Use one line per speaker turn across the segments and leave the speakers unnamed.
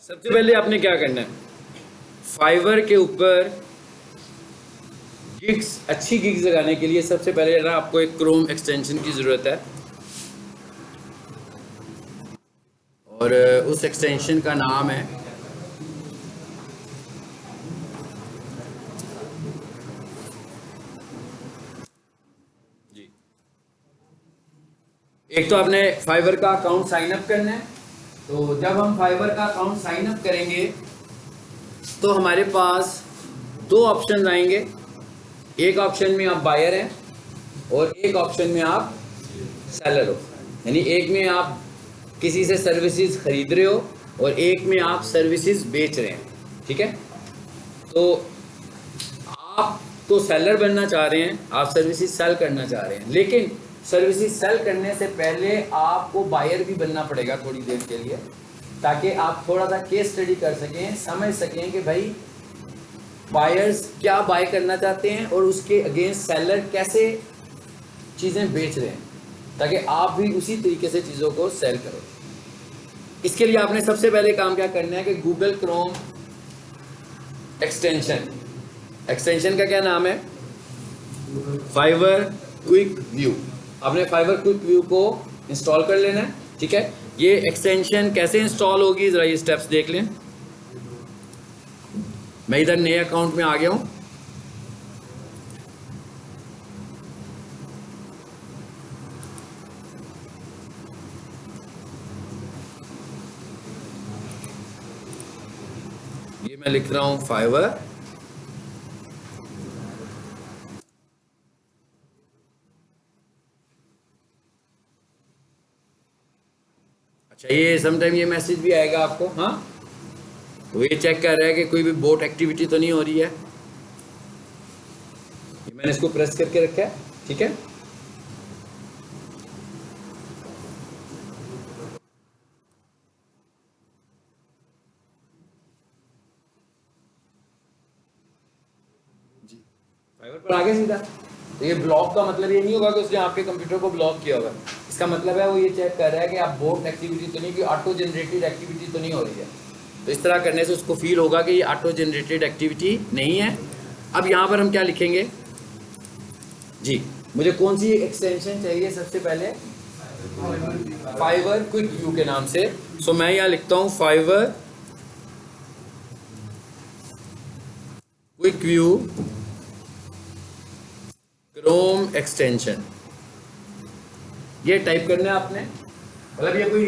सबसे पहले आपने क्या करना है, फाइवर के ऊपर गिग्स, अच्छी गिग्स लगाने के लिए सबसे पहले ना आपको एक क्रोम एक्सटेंशन की ज़रूरत है। और उस एक्सटेंशन का नाम है जी, एक तो आपने फाइवर का अकाउंट साइन अप करना है। तो जब हम फाइवर का अकाउंट साइन अप करेंगे तो हमारे पास दो ऑप्शन आएंगे। एक ऑप्शन में आप बायर हैं और एक ऑप्शन में आप सेलर हो। यानी एक में आप किसी से सर्विसेज खरीद रहे हो और एक में आप सर्विसेज बेच रहे हैं। ठीक है, तो आप तो सेलर बनना चाह रहे हैं, आप सर्विसेज सेल करना चाह रहे हैं, लेकिन सर्विसेज सेल करने से पहले आपको बायर भी बनना पड़ेगा थोड़ी देर के लिए, ताकि आप थोड़ा सा केस स्टडी कर सकें, समझ सकें कि भाई बायर्स क्या बाय करना चाहते हैं और उसके अगेंस्ट सेलर कैसे चीज़ें बेच रहे हैं, ताकि आप भी उसी तरीके से चीज़ों को सेल करो। इसके लिए आपने सबसे पहले काम क्या करना है कि गूगल क्रोम एक्सटेंशन का क्या नाम है, फाइवर क्विक व्यू। आपने फाइवर क्विक व्यू को इंस्टॉल कर लेना है। ठीक है, ये एक्सटेंशन कैसे इंस्टॉल होगी ज़रा ये स्टेप्स देख लें। मैं इधर नए अकाउंट में आ गया हूँ। ये मैं लिख रहा हूँ फाइवर। अच्छा, ये समटाइम ये मैसेज भी आएगा आपको। हाँ, तो ये चेक कर रहा है कि कोई भी बोट एक्टिविटी तो नहीं हो रही है। ये मैंने इसको प्रेस करके रखा है। ठीक है, जी, फाइवर पर आ गया सीधा। तो ये ब्लॉक का मतलब ये नहीं होगा कि उसने आपके कंप्यूटर को ब्लॉक किया होगा। इसका मतलब है वो ये चेक कर रहा है कि आप बोट एक्टिविटी तो नहीं, कि ऑटो जनरेटेड एक्टिविटी तो नहीं हो रही है। तो इस तरह करने से उसको फील होगा कि ये ऑटो जनरेटेड एक्टिविटी नहीं है। अब यहाँ पर हम क्या लिखेंगे जी, मुझे कौन सी एक्सटेंशन चाहिए सबसे पहले, फाइवर क्विक व्यू के नाम से। सो मैं यहाँ लिखता हूँ Fiverr quick view Chrome extension. ये टाइप करना है आपने। मतलब ये कोई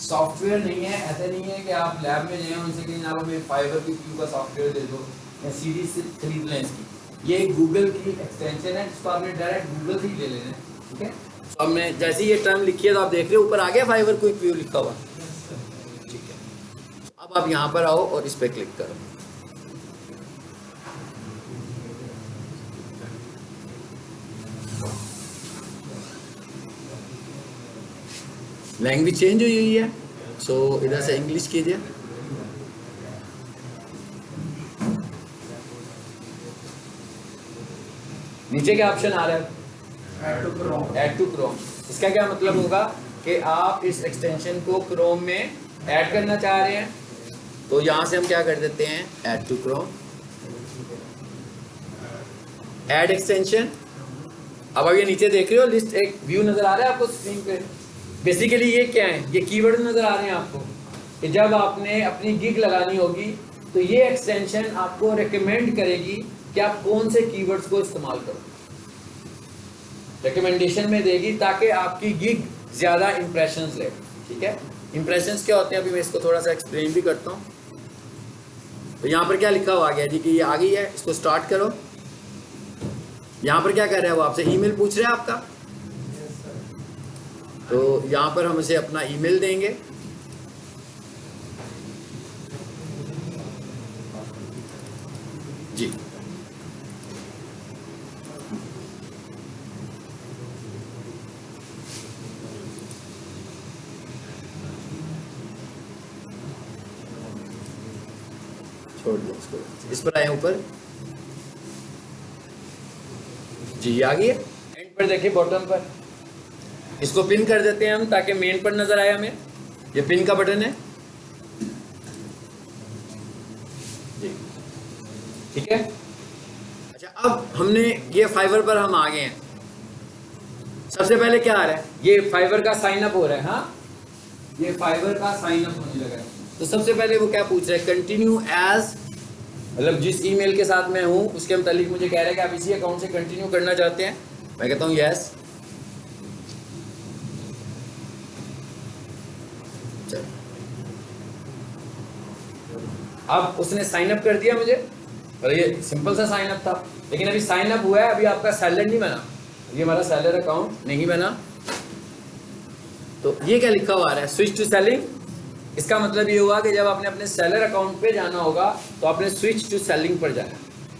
सॉफ्टवेयर नहीं है, ऐसा नहीं है कि आप लैब में जाएं उनसे कहें आप हमें फाइवर क्विक व्यू का सॉफ्टवेयर दे दो या सीडी से खरीद लें इसकी। ये गूगल की एक्सटेंशन है जिसको आपने डायरेक्ट गूगल से ही ले लेना है। ठीक है, तो अब मैं जैसे ये टर्म लिखी है तो आप देख रहे हो ऊपर आ गया फाइवर क्विक व्यू लिखा हुआ। ठीक है, अब आप यहाँ पर आओ और इस पर क्लिक करो। लैंग्वेज चेंज हुई हुई है, सो इधर से इंग्लिश कीजिए। नीचे क्या ऑप्शन आ रहा है, ऐड टू क्रोम। इसका क्या मतलब होगा कि आप इस एक्सटेंशन को क्रोम में ऐड करना चाह रहे हैं। तो यहां से हम क्या कर देते हैं, add to Chrome, add extension. अब आप ये नीचे देख रहे हो लिस्ट, एक व्यू नजर आ रहा है आपको स्क्रीन पे। बेसिकली ये क्या है, ये कीवर्ड नजर आ रहे हैं आपको कि जब आपने अपनी गिग लगानी होगी तो ये एक्सटेंशन आपको रिकमेंड करेगी कि आप कौन से कीवर्ड्स को इस्तेमाल करो, रिकमेंडेशन में देगी ताकि आपकी गिग ज़्यादा इंप्रेशंस ले। ठीक है, इंप्रेशंस क्या होते हैं अभी मैं इसको थोड़ा सा एक्सप्लेन भी करता हूँ। तो यहाँ पर क्या लिखा हुआ आ गया जी कि ये आ गई है, इसको स्टार्ट करो। यहाँ पर क्या कर रहा है वो आपसे ईमेल पूछ रहा है आपका, तो यहाँ पर हम इसे अपना ईमेल देंगे। जी, छोड़ दो इसको, इस पर आए ऊपर जी, आ गई है। एंड पर देखिए बॉटम पर, इसको पिन कर देते हैं हम ताकि मेन पर नजर आए हमें। ये पिन का बटन है। जी ठीक है। अच्छा, अब हमने ये फाइवर पर हम आ गए हैं। सबसे पहले क्या आ रहा है, ये फाइवर का साइन अप हो रहा है। हाँ, ये फाइवर का साइन अप होने लगा है। तो सबसे पहले वो क्या पूछ रहा है, कंटिन्यू एज, मतलब जिस ईमेल के साथ मैं हूं उसके मुतालिक मुझे कह रहा है कि आप इसी अकाउंट से कंटिन्यू करना चाहते हैं। मैं कहता हूं यस। अब उसने साइन अप कर दिया मुझे, और ये सिंपल सा साइन अप था, लेकिन अभी साइन अप हुआ है, अभी आपका सेलर नहीं बना, ये हमारा सेलर अकाउंट नहीं बना। तो ये क्या लिखा हुआ आ रहा है, स्विच टू सेलिंग। इसका मतलब ये हुआ कि जब आपने अपने सेलर अकाउंट पे जाना होगा तो आपने स्विच टू सेलिंग पर जाना।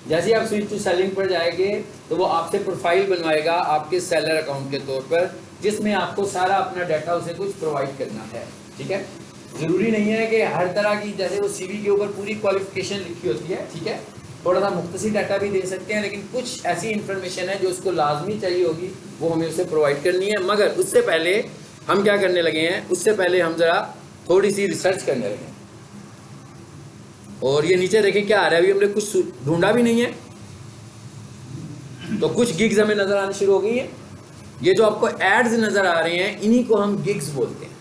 जैसे ही आप स्विच टू सेलिंग पर जाएंगे तो वो आपसे प्रोफाइल बनवाएगा आपके सेलर अकाउंट के तौर पर, जिसमें आपको सारा अपना डाटा उसे कुछ प्रोवाइड करना है। ठीक है, ज़रूरी नहीं है कि हर तरह की, जैसे वो सीवी के ऊपर पूरी क्वालिफिकेशन लिखी होती है, ठीक है, थोड़ा सा मुख्तसर डाटा भी दे सकते हैं, लेकिन कुछ ऐसी इन्फॉर्मेशन है जो उसको लाजमी चाहिए होगी, वो हमें उसे प्रोवाइड करनी है। मगर उससे पहले हम क्या करने लगे हैं, उससे पहले हम ज़रा थोड़ी सी रिसर्च करने लगे। और ये नीचे देखें क्या आ रहा है, अभी हमने कुछ ढूंढा भी नहीं है, तो कुछ गिग्स हमें नज़र आनी शुरू हो गई है। ये जो आपको एड्स नज़र आ रहे हैं, इन्हीं को हम गिग्स बोलते हैं।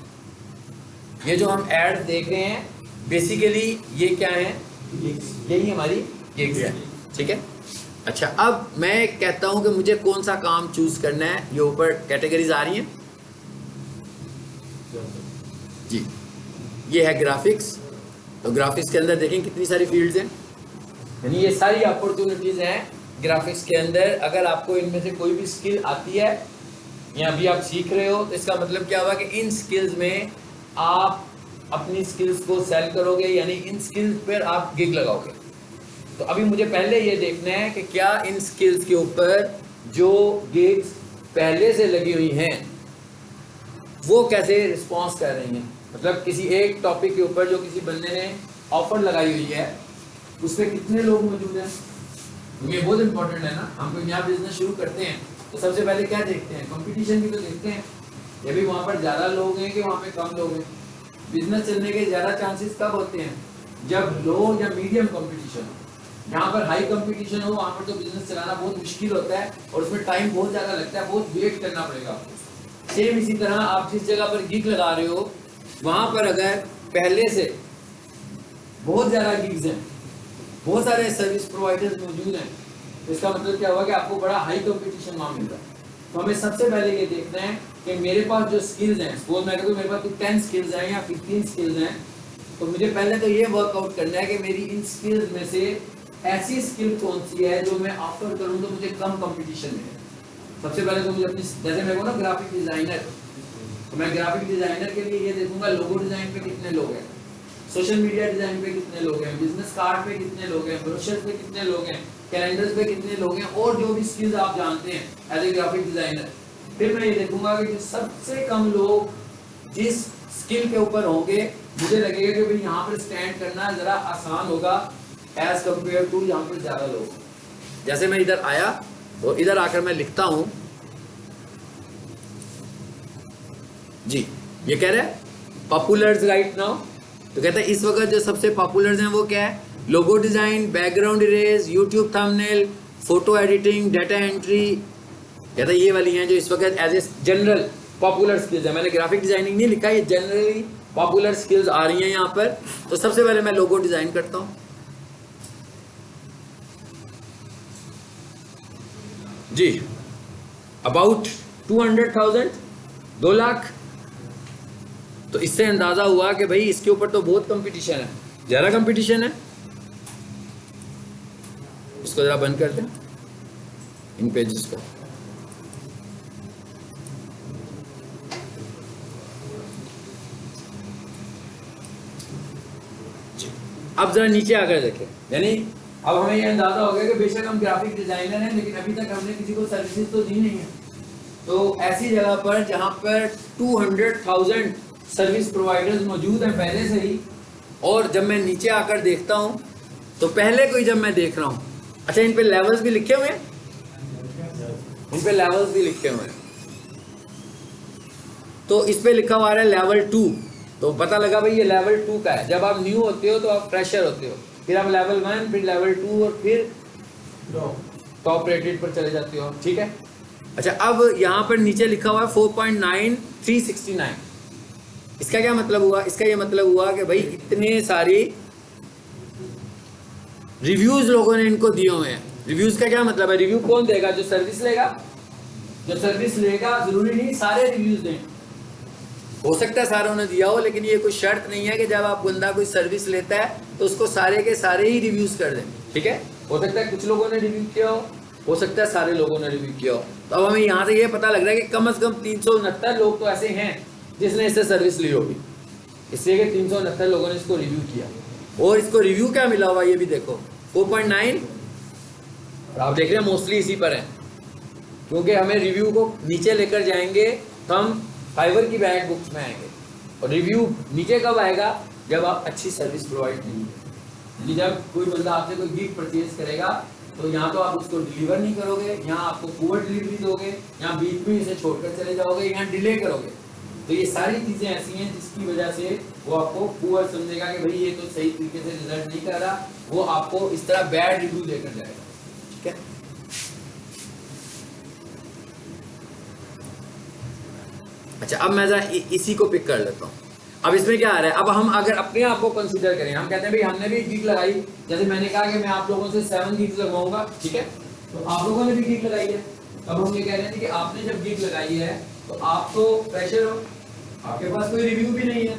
ये जो हम एड देख रहे हैं, बेसिकली ये क्या है, यही हमारी गिग्स है। ठीक है। अच्छा, अब मैं कहता हूं कि मुझे कौन सा काम चूज करना है। ये ऊपर कैटेगरीज आ रही हैं जी, ये है ग्राफिक्स। तो ग्राफिक्स के अंदर देखें कितनी सारी फील्ड्स हैं, यानी ये सारी अपॉर्चुनिटीज हैं ग्राफिक्स के अंदर। अगर आपको इनमें से कोई भी स्किल आती है या अभी आप सीख रहे हो, तो इसका मतलब क्या हुआ कि इन स्किल्स में आप अपनी स्किल्स को सेल करोगे, यानी इन स्किल्स पर आप गिग लगाओगे। तो अभी मुझे पहले ये देखना है कि क्या इन स्किल्स के ऊपर जो गिग्स पहले से लगी हुई हैं वो कैसे रिस्पॉन्स कर रही हैं। मतलब किसी एक टॉपिक के ऊपर जो किसी बंदे ने ऑफर लगाई हुई है, उस पर कितने लोग मौजूद हैं, क्योंकि बहुत इंपॉर्टेंट है ना। हम कोई नया बिजनेस शुरू करते हैं तो सबसे पहले क्या देखते हैं, कंपटीशन भी तो देखते हैं। ये भी वहाँ पर ज़्यादा लोग हैं कि वहाँ पे कम लोग हैं। बिजनेस चलने के ज़्यादा चांसेस कब होते हैं, जब लो या मीडियम कंपटीशन हो। जहाँ पर हाई कंपटीशन हो वहाँ पर तो बिजनेस चलाना बहुत मुश्किल होता है और उसमें टाइम बहुत ज़्यादा लगता है, बहुत वेट करना पड़ेगा आपको। सेम इसी तरह आप जिस जगह पर गिग लगा रहे हो, वहाँ पर अगर पहले से बहुत ज़्यादा गिग्स हैं, बहुत सारे सर्विस प्रोवाइडर्स मौजूद हैं, तो इसका मतलब क्या हुआ कि आपको बड़ा हाई कंपटीशन वहाँ मिल रहा है। तो हमें सबसे पहले ये देखना है कि मेरे पास जो स्किल्स हैं, सपोज मैं कहूँ मेरे पास 10 स्किल्स हैं या 15 स्किल्स हैं, तो मुझे पहले तो ये वर्कआउट करना है कि मेरी इन स्किल्स में से ऐसी स्किल कौन सी है जो मैं ऑफर करूँ तो मुझे कम कंपटीशन मिले। सबसे पहले तो मुझे अपनी, जैसे मेरे को ना ग्राफिक डिज़ाइनर, तो मैं ग्राफिक डिज़ाइनर के लिए ये देखूंगा लोगो डिज़ाइन पे कितने लोग हैं, सोशल मीडिया डिज़ाइन पे कितने लोग हैं, बिजनेस कार्ड पे कितने लोग हैं, ब्रोशर पे कितने लोग हैं, कैलेंडर्स पे कितने लोग हैं, और जो भी स्किल्स आप जानते हैं एज ए ग्राफिक डिज़ाइनर। फिर मैं ये देखूंगा कि जो सबसे कम लोग जिस स्किल के ऊपर होंगे, मुझे लगेगा कि भाई यहाँ पर स्टैंड करना ज़रा आसान होगा एज कम्पेयर टू यहाँ पर ज़्यादा लोग। जैसे मैं इधर आया तो इधर आकर मैं लिखता हूँ जी, ये कह रहे हैं पॉपुलर्स राइट नाउ। तो कहता है इस वक्त जो सबसे पॉपुलर्स हैं वो क्या है, logo design, background erase, YouTube thumbnail, photo editing, data entry. कहता है ये वाली हैं जो इस वक्त as a general popular skills है। मैंने ग्राफिक डिज़ाइनिंग नहीं लिखा, ये जनरली पॉपुलर स्किल्स आ रही हैं यहाँ पर। तो सबसे पहले मैं लोगो डिज़ाइन करता हूँ जी, अबाउट 200,000, 2 लाख। तो इससे अंदाज़ा हुआ कि भाई इसके ऊपर तो बहुत कंपटीशन है, ज़्यादा कंपटीशन है। इसको ज़रा बंद कर दें इन पेजेस को। अब ज़रा नीचे आकर देखें, यानी अब हमें ये अंदाज़ा हो गया कि बेशक हम ग्राफिक डिज़ाइनर हैं, लेकिन अभी तक हमने किसी को सर्विसेज तो दी नहीं है। तो ऐसी जगह पर जहाँ पर 200,000 सर्विस प्रोवाइडर्स मौजूद हैं पहले से ही, और जब मैं नीचे आकर देखता हूँ तो पहले कोई जब मैं देख रहा हूँ, अच्छा इन पे लेवल्स भी लिखे हुए हैं, इन पे लेवल्स भी लिखे हुए हैं। तो इस पे लिखा हुआ है लेवल 2, तो पता लगा भाई ये लेवल 2 का है। जब आप न्यू होते हो तो आप फ्रेशर होते हो, फिर आप लेवल 1, फिर लेवल 2 और फिर टॉप रेटेड पर चले जाते हो, ठीक है। अच्छा, अब यहाँ पर नीचे लिखा हुआ है 4.9369। इसका क्या मतलब हुआ? इसका ये मतलब हुआ कि भाई इतने सारे रिव्यूज लोगों ने इनको दिए हुए हैं। रिव्यूज का क्या मतलब है? रिव्यू कौन देगा? जो सर्विस लेगा। जो सर्विस लेगा जरूरी नहीं सारे रिव्यूज दें, हो सकता है सारों ने दिया हो, लेकिन ये कोई शर्त नहीं है कि जब आप बंदा कोई सर्विस लेता है तो उसको सारे के सारे ही रिव्यूज कर दें, ठीक है। हो सकता है कुछ लोगों ने रिव्यू किया हो सकता है सारे लोगों ने रिव्यू किया हो। तो अब हमें यहाँ से ये पता लग रहा है कि कम से कम 369 लोग तो ऐसे हैं जिसने इससे सर्विस ली होगी, इसलिए कि 369 लोगों ने इसको रिव्यू किया। और इसको रिव्यू क्या मिला हुआ ये भी देखो, 4.9। आप देख रहे हैं मोस्टली इसी पर है, क्योंकि हमें रिव्यू को नीचे लेकर जाएंगे तो हम फाइवर की बैक बुक्स में आएंगे। और रिव्यू नीचे कब आएगा? जब आप अच्छी सर्विस प्रोवाइड करेंगे। जब कोई बंदा आपसे कोई गिफ्ट परचेज करेगा तो यहाँ तो आप उसको डिलीवर नहीं करोगे, यहाँ आपको पुअर डिलीवरी दोगे, यहाँ बीच में इसे छोड़कर चले जाओगे, यहाँ डिले करोगे। तो ये सारी चीज़ें ऐसी हैं जिसकी वजह से वो आपको पुअर समझेगा कि भाई ये तो सही तरीके से रिजल्ट नहीं कर रहा, वो आपको इस तरह बैड रिव्यू देकर जाएगा, ठीक है। अच्छा, अब मैं जरा इसी को पिक कर लेता हूँ। अब इसमें क्या आ रहा है? अब हम अगर अपने आप को कंसीडर करें, हम कहते हैं भाई हमने भी गिग लगाई, जैसे मैंने कहा कि मैं आप लोगों से 7 गिग लगवाऊंगा, ठीक है। तो आप लोगों ने भी गिग लगाई है। अब हम ये कह रहे हैं कि आपने जब गिग लगाई है तो आप तो फ्रेशर हो, आपके पास कोई रिव्यू भी नहीं है।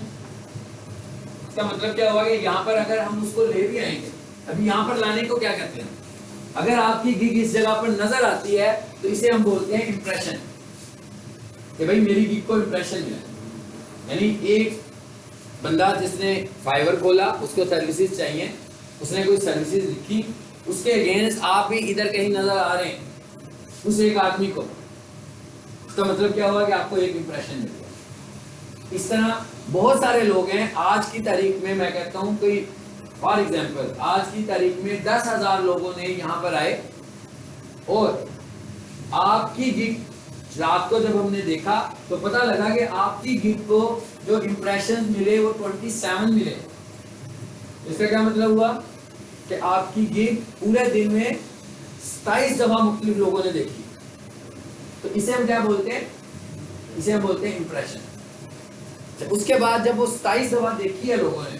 इसका मतलब क्या हुआ कि यहाँ पर अगर हम उसको ले भी आएंगे, अभी यहाँ पर लाने को क्या कहते हैं? अगर आपकी गिग इस जगह पर नजर आती है तो इसे हम बोलते हैं इंप्रेशन, कि भाई मेरी गिग को इंप्रेशन मिला। यानी एक बंदा जिसने फाइवर खोला, उसको सर्विसेज चाहिए, उसने कोई सर्विसेज लिखी, उसके अगेंस्ट आप भी इधर कहीं नजर आ रहे हैं उस एक आदमी को, इसका मतलब क्या हुआ कि आपको एक इंप्रेशन मिल गया। इस तरह बहुत सारे लोग हैं आज की तारीख में, मैं कहता हूं कोई फॉर एग्जांपल आज की तारीख में 10,000 लोगों ने यहाँ पर आए और आपकी गिग रात को जब हमने देखा तो पता लगा कि आपकी गिग को जो इंप्रेशन मिले वो 27 मिले। इसका क्या मतलब हुआ कि आपकी गिग पूरे दिन में 27 दफा मुख्तलिफ लोगों ने देखी। तो इसे हम क्या बोलते हैं? इसे हम बोलते हैं इंप्रेशन। उसके बाद जब वो 27 दफा देखी है लोगों ने,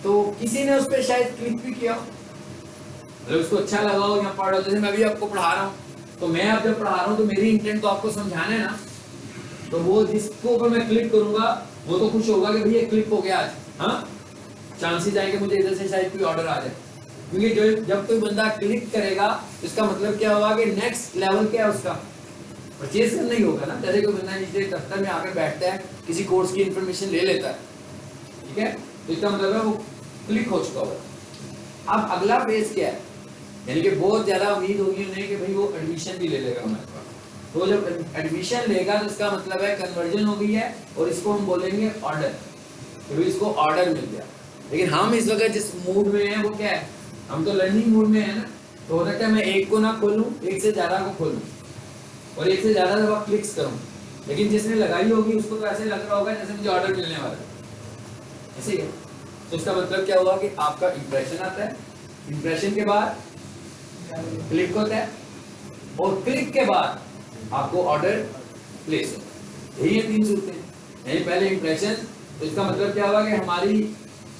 तो किसी ने उस पर शायद क्लिक भी किया, मतलब उसको अच्छा लगा हो या पढ़, जैसे मैं भी आपको पढ़ा रहा हूँ, तो मैं अब जब पढ़ा रहा हूँ तो मेरी इंटेंट तो आपको समझाना है ना। तो वो जिसको ऊपर मैं क्लिक करूंगा वो तो खुश होगा कि भैया क्लिक हो गया आज, हाँ चांसेस आएंगे मुझे इधर से शायद कोई ऑर्डर आ जाए। क्योंकि जब कोई बंदा क्लिक करेगा तो इसका मतलब क्या होगा कि नेक्स्ट लेवल क्या है उसका, परचेज करना ही होगा ना। जैसे कोई बंदा नीचे दफ्तर में आकर बैठता है, किसी कोर्स की इंफॉर्मेशन ले लेता है, ठीक है, तो इसका मतलब है वो क्लिक हो चुका होगा। अब अगला फेज क्या है? यानी कि बहुत ज्यादा उम्मीद होगी उन्हें कि भाई वो एडमिशन भी ले लेगा हमारे पास। तो जब एडमिशन लेगा तो इसका मतलब है कन्वर्जन हो गई है और इसको हम बोलेंगे ऑर्डर, तो इसको ऑर्डर मिल गया। लेकिन हम इस वक्त जिस मूड में हैं वो क्या है? हम तो लर्निंग मूड में है ना। तो हो सकता है मैं एक को ना खोलूं, एक से ज्यादा को खोलूं और एक से ज्यादा दफा क्लिक्स करूं, लेकिन जिसने लगाई होगी उसको तो ऐसे लग रहा होगा जैसे मुझे ऑर्डर मिलने वाला है, ऐसे ही है। तो इसका मतलब क्या हुआ कि आपका इंप्रेशन आता है, इंप्रेशन के बाद क्लिक होता है और क्लिक के बाद आपको ऑर्डर प्लेस होता है। यही है 3 सूरतें। यानी पहले इंप्रेशन, तो इसका मतलब क्या हुआ कि हमारी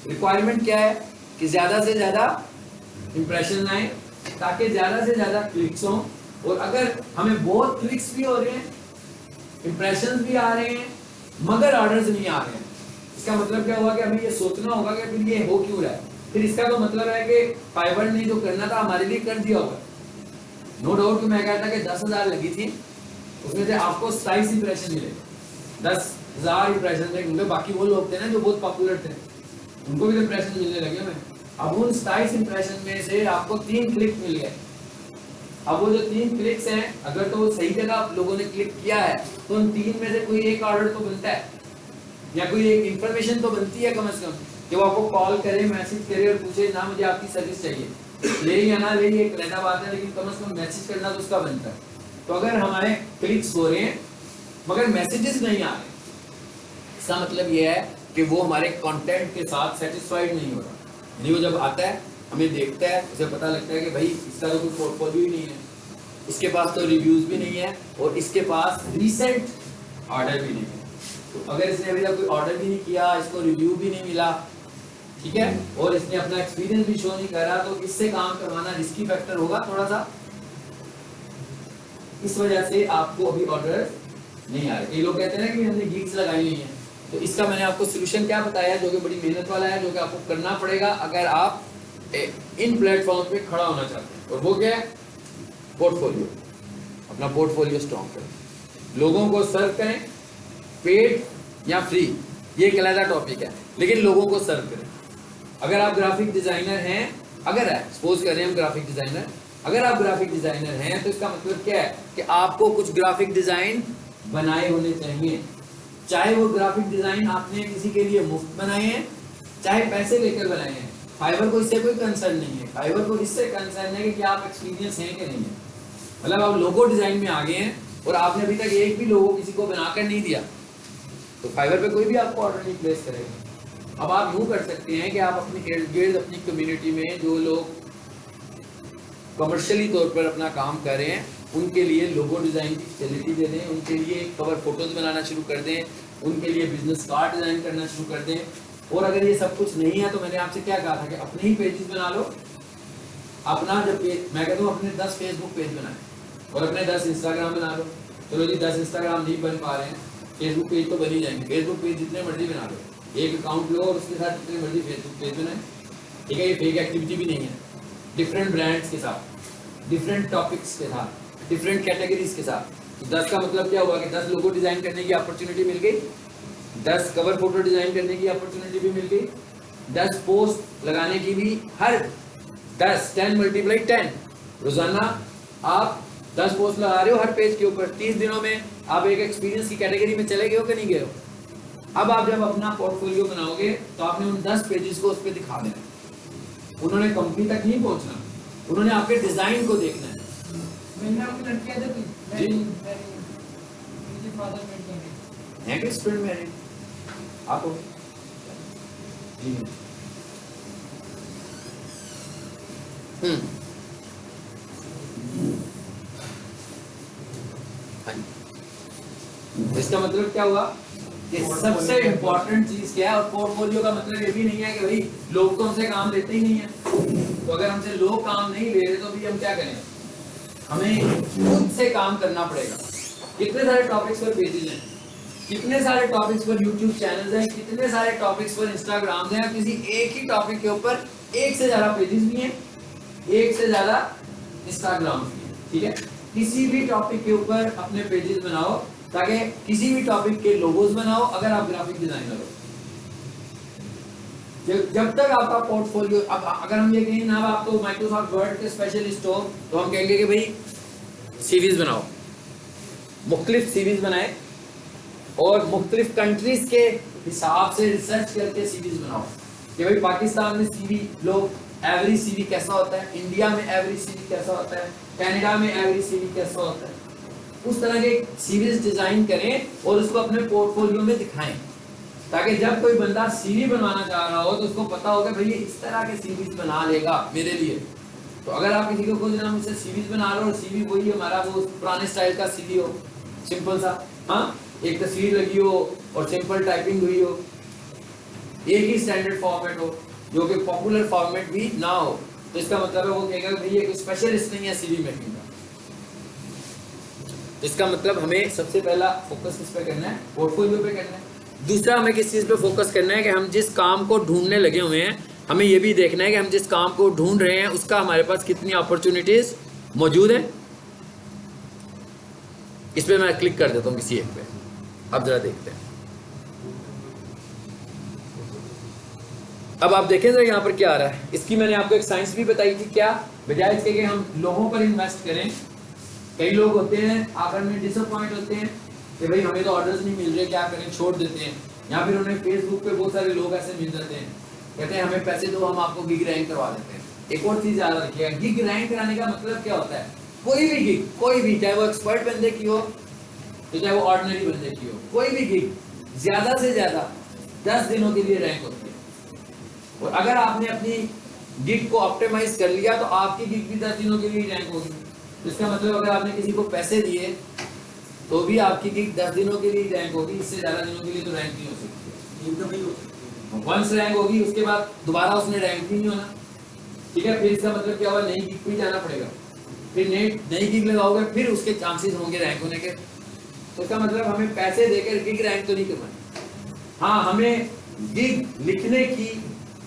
रिक्वायरमेंट क्या है कि ज्यादा से ज्यादा इंप्रेशन आए ताकि ज्यादा से ज्यादा क्लिक्स हों। और अगर हमें बहुत क्लिक्स भी हो रहे हैं, इंप्रेशन भी आ रहे हैं, मगर ऑर्डर्स नहीं आ रहे हैं, इसका मतलब क्या हुआ कि हमें ये सोचना होगा कि फिर ये हो क्यों रहा है। फिर इसका तो मतलब है कि फाइवर ने जो करना था हमारे लिए कर दिया होगा। नो डाउट मैं कहता था कि 10,000 लगी थी, उसमें से आपको 27 इंप्रेशन मिले, 10,000 इंप्रेशन थे, क्योंकि बाकी वो लोग थे ना जो बहुत पॉपुलर थे, उनको भी तो इंप्रेशन मिलने लगे मैं। अब उन 27 इंप्रेशन में से आपको 3 क्लिक मिल गए। अब वो जो 3 क्लिक्स हैं, अगर तो सही जगह लोगों ने क्लिक किया है तो उन 3 में से कोई एक ऑर्डर तो बनता है या कोई एक इंफॉर्मेशन तो बनती है कम से कम, कि वो आपको कॉल करे, मैसेज करे और पूछे ना मुझे आपकी सर्विस चाहिए, ले या ना ले ये एक अलग बात है, लेकिन कम से कम मैसेज करना तो उसका बनता है। तो अगर हमारे क्लिक्स हो रहे हैं मगर मैसेजेस नहीं आ रहे, इसका मतलब ये है कि वो हमारे कंटेंट के साथ सेटिस्फाइड नहीं हो रहा, यानी वो जब आता है हमें देखता है, उसे पता लगता है कि भाई इसका तो कोई पोर्टफोलियो ही नहीं है, इसके पास तो रिव्यूज़ भी नहीं है और इसके पास रीसेंट ऑर्डर भी नहीं है। तो अगर इसने अभी तक कोई ऑर्डर भी नहीं किया, इसको रिव्यू भी नहीं मिला, ठीक है, और इसने अपना एक्सपीरियंस भी शो नहीं करा, तो इससे काम करवाना रिस्की फैक्टर होगा थोड़ा सा। इस वजह से आपको अभी ऑर्डर नहीं आ रहे। कई लोग कहते हैं ना कि हमने गिग्स लगाई नहीं है, तो इसका मैंने आपको सोल्यूशन क्या बताया है, जो कि बड़ी मेहनत वाला है, जो कि आपको करना पड़ेगा अगर आप इन प्लेटफॉर्म पे खड़ा होना चाहते हैं। और वो क्या है? पोर्टफोलियो। अपना पोर्टफोलियो स्ट्रॉन्ग करें, लोगों को सर्व करें, पेड या फ्री, ये एक अलग टॉपिक है, लेकिन लोगों को सर्व करें। अगर आप ग्राफिक डिजाइनर हैं, अगर है सपोज कर रहे हैं हम ग्राफिक डिजाइनर, अगर आप ग्राफिक डिजाइनर हैं तो इसका मतलब क्या है कि आपको कुछ ग्राफिक डिजाइन बनाए होने चाहिए, चाहे वो ग्राफिक डिजाइन आपने किसी के लिए मुफ्त बनाए हैं, चाहे पैसे लेकर बनाए हैं। फाइवर को इससे कोई कंसर्न नहीं है, फाइवर को इससे कंसर्न है कि आप एक्सपीरियंस हैं कि नहीं है। मतलब आप लोगो डिजाइन में आ गए हैं और आपने अभी तक एक भी लोगो किसी को बनाकर नहीं दिया, तो फाइवर पे कोई भी आपको ऑर्डर नहीं प्लेस करेगा। अब आप यूँ कर सकते हैं कि आप अपने इर्द गिर्द अपनी कम्युनिटी में जो लोग कमर्शियली तौर पर अपना काम कर रहे हैं, उनके लिए लोगो डिज़ाइन की फैसिलिटी दे दें, उनके लिए कवर फोटोज़ बनाना शुरू कर दें, उनके लिए बिजनेस कार्ड डिज़ाइन करना शुरू कर दें। और अगर ये सब कुछ नहीं है तो मैंने आपसे क्या कहा था कि अपने ही पेजेस बना लो। अपना जब मैं कहता हूँ अपने 10 फेसबुक पेज बनाए और अपने 10 इंस्टाग्राम बना लो। चलो जी 10 इंस्टाग्राम नहीं बन पा रहे हैं, फेसबुक पेज तो बन ही जाएंगे। फेसबुक पेज जितने मर्जी बना लो, एक अकाउंट लो और उसके साथ जितने मर्जी फेसबुक पेज बनाए, ठीक है। ये फेक एक्टिविटी भी नहीं है। डिफरेंट ब्रांड्स के साथ, डिफरेंट टॉपिक्स के साथ, डिफरेंट कैटेगरीज के साथ। तो 10 का मतलब क्या हुआ कि 10 लोगो डिज़ाइन करने की अपॉर्चुनिटी मिल गई, 10 कवर फोटो डिज़ाइन करने की अपॉर्चुनिटी भी मिल गई, 10 पोस्ट लगाने की भी, हर 10 × 10 रोजाना आप 10 पोस्ट लगा रहे हो हर पेज के ऊपर। 30 दिनों में आप एक एक्सपीरियंस की कैटेगरी में चले गए हो कि नहीं गए हो। अब आप जब अपना पोर्टफोलियो बनाओगे तो आपने उन 10 पेजेस को उस पर दिखा देना। उन्होंने कंपनी तक नहीं पहुंचना, उन्होंने आपके डिजाइन को देखना है।
मैंने आपकी लड़कियां देखी
जी
मेरे फादर में
है कि स्टूडेंट में आप हो जी। इसका मतलब क्या हुआ कि सबसे इम्पोर्टेंट चीज क्या है। और पोर्टफोलियो का मतलब ये भी नहीं है कि भाई लोग तो हमसे काम लेते ही नहीं है, तो अगर हमसे लोग काम नहीं ले रहे तो भी हम क्या करें, हमें खुद से काम करना पड़ेगा। कितने सारे टॉपिक्स पर पेजेस हैं, कितने सारे टॉपिक्स पर यूट्यूब चैनल्स हैं, कितने सारे टॉपिक्स पर इंस्टाग्राम हैं, किसी एक ही टॉपिक के ऊपर एक से ज्यादा पेजेस भी हैं, एक से ज्यादा इंस्टाग्राम भी हैं, ठीक है। किसी भी टॉपिक के ऊपर अपने पेजेस बनाओ, ताकि किसी भी टॉपिक के लोगोस बनाओ अगर आप ग्राफिक डिजाइनर हो। जब तक आपका पोर्टफोलियो, अब अगर हम ये कहें ना आप तो माइक्रोसॉफ्ट वर्ड के स्पेशलिस्ट हो, तो हम कहेंगे कि भाई सीरीज बनाओ, मुख्तलिफ सीरीज बनाए और मुख्तलिफ कंट्रीज के हिसाब से रिसर्च करके सीरीज बनाओ कि भाई पाकिस्तान में सीवी लोग एवरेज सीवी कैसा होता है, इंडिया में एवरेज सीवी कैसा होता है, कनाडा में एवरेज सीवी कैसा होता है। उस तरह के सीरीज डिजाइन करें और उसको अपने पोर्टफोलियो में दिखाएं, ताकि जब कोई बंदा सीवी बनवाना चाह रहा हो तो उसको पता होगा भाई ये इस तरह के सीरीज बना लेगा मेरे लिए। तो अगर आप किसी को खोज रहे मुझसे सीरीज बना लो और सीवी वही हमारा वो पुराने स्टाइल का सीवी हो, सिंपल सा, हाँ, एक तस्वीर लगी हो और सिंपल टाइपिंग हुई हो, एक ही स्टैंडर्ड फॉर्मेट हो, जो कि पॉपुलर फॉर्मेट भी ना हो, तो इसका मतलब है वो कहेगा भाई ये कोई स्पेशलिस्ट नहीं है सीवी मेकिंग का। इसका मतलब हमें सबसे पहला फोकस किस पे करना है, पोर्टफोलियो पे करना है। दूसरा हमें किस चीज़ पे फोकस करना है कि हम जिस काम को ढूंढने लगे हुए हैं, हमें ये भी देखना है कि हम जिस काम को ढूंढ रहे हैं उसका हमारे पास कितनी अपॉर्चुनिटीज मौजूद है। इस पे मैं क्लिक कर देता हूँ किसी एक पे, अब जरा देखते हैं। अब आप देखें जरा यहाँ पर क्या आ रहा है। इसकी मैंने आपको एक साइंस भी बताई थी, क्या बजाय इसके कि हम लोगों पर इन्वेस्ट करें, कई लोग होते हैं आखिर में डिसअपॉइंट होते हैं कि भाई हमें तो ऑर्डर्स नहीं मिल रहे, क्या करें, छोड़ देते हैं। या फिर उन्हें फेसबुक पे बहुत सारे लोग ऐसे मिल जाते हैं, कहते हैं हमें पैसे दो हम आपको गिग रैंक करवा देते हैं। एक और चीज़ याद रखिएगा, गिग रैंक कराने का मतलब क्या होता है, कोई भी गिग, कोई भी, चाहे वो एक्सपर्ट बंदे की हो तो चाहे वो ऑर्डिनरी बंदे की हो, कोई भी गिग ज़्यादा से ज़्यादा 10 दिनों के लिए रैंक होती है। और अगर आपने अपनी गिग को ऑप्टिमाइज कर लिया तो आपकी गिग भी 10 दिनों के लिए रैंक होगी। तो इसका मतलब अगर आपने किसी को पैसे दिए तो भी आपकी गिग 10 दिनों के लिए रैंक होगी, इससे ज्यादा दिनों के लिए तो रैंक नहीं हो सकती। वंस रैंक होगी उसके बाद दोबारा उसने रैंक भी नहीं होना, ठीक है। फिर इसका मतलब क्या हुआ, नई गिग पे जाना पड़ेगा, फिर नई गिग लगाओगे, फिर उसके चांसेस होंगे रैंक होने के। तो इसका मतलब हमें पैसे देकर गिग रैंक तो नहीं करवानी। हाँ, हमें गिग लिखने की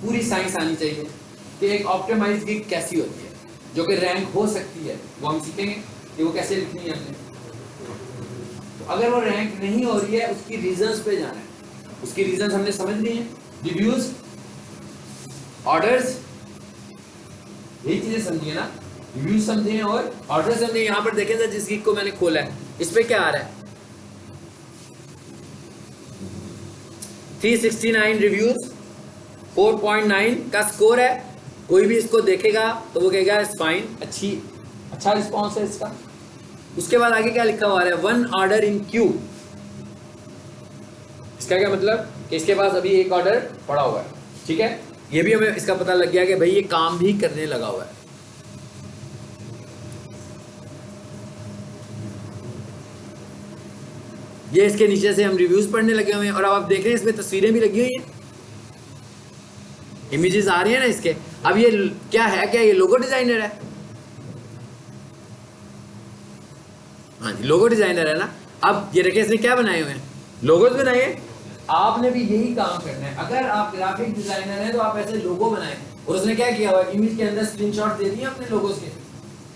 पूरी साइंस आनी चाहिए कि एक ऑप्टिमाइज गिग कैसी होती है जो कि रैंक हो सकती है, वो हम सीखेंगे कि वो कैसे लिखनी है हमने। तो अगर वो रैंक नहीं हो रही है उसकी रीजंस पे जाना है, उसकी रीजंस हमने समझ ली है, रिव्यूज, ऑर्डर्स, यही चीजें समझिए ना, रिव्यूज समझे और ऑर्डर समझे। यहाँ पर देखें जिस गिग को मैंने खोला है इस पे क्या आ रहा है, 369 रिव्यूज, 4.9 का स्कोर है। कोई भी इसको देखेगा तो वो कहेगा इट्स फाइन, अच्छा रिस्पॉन्स है इसका। उसके बाद आगे क्या लिखा हुआ है, 1 ऑर्डर इन क्यू। इसका क्या मतलब कि इसके पास अभी एक ऑर्डर पड़ा हुआ है, ठीक है। ये भी हमें इसका पता लग गया कि भाई ये काम भी करने लगा हुआ है। ये इसके नीचे से हम रिव्यूज पढ़ने लगे हुए हैं और अब आप देख रहे हैं इसमें तस्वीरें भी लगी हुई हैं, इमेजेस आ रही है ना इसके। अब ये क्या है, क्या ये लोगो डिजाइनर है? हाँ जी, लोगो डिजाइनर है ना। अब ये देखिए इसने क्या बनाए हुए हैं, लोगोज बनाए हैं। आपने भी यही काम करना है। अगर आप ग्राफिक डिजाइनर हैं तो आप ऐसे लोगो बनाएं। और उसने क्या किया हुआ, इमेज के अंदर स्क्रीनशॉट दे दिए अपने लोगोज के,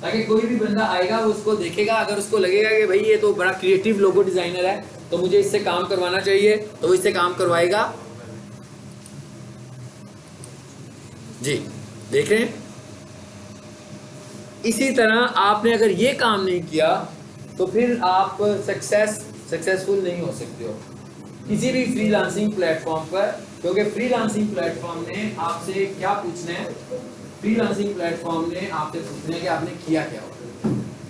ताकि कोई भी बंदा आएगा वो उसको देखेगा, अगर उसको लगेगा कि भाई ये तो बड़ा क्रिएटिव लोगो डिजाइनर है तो मुझे इससे काम करवाना चाहिए, तो वो इससे काम करवाएगा जी। देख रहे हैं, इसी तरह आपने अगर ये काम नहीं किया तो फिर आप सक्सेसफुल नहीं हो सकते हो किसी भी फ्रीलांसिंग प्लेटफॉर्म पर, क्योंकि फ्रीलांसिंग प्लेटफॉर्म ने आपसे क्या पूछना है, फ्रीलांसिंग प्लेटफॉर्म ने आपसे पूछना है कि आपने किया क्या हो।